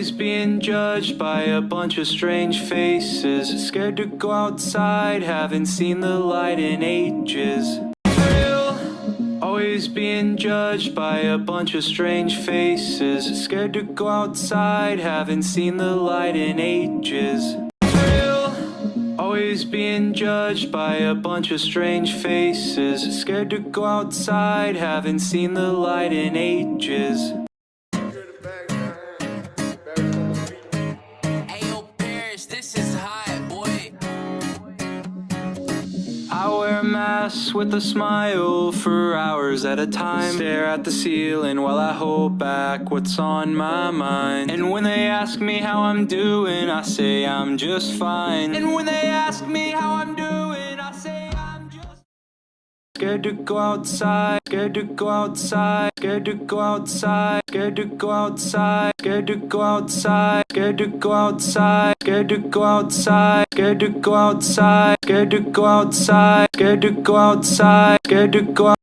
Always being judged by a bunch of strange faces. Scared to go outside, haven't seen the light in ages. Always being judged by a bunch of strange faces. Scared to go outside, haven't seen the light in ages. Always being judged by a bunch of strange faces. Scared to go outside, haven't seen the light in ages. I wear masks with a smile for hours at a time. Stare at the ceiling while I hold back what's on my mind. And when they ask me how I'm doing, I say I'm just fine. And when they ask me how I'm doing, I say I'm just scared to go outside, scared to go outside, scared to go outside, scared to go outside, scared to go outside, scared to go outside, scared to go outside, scared to go outside, scared to go outside, scared to go outside, scared to go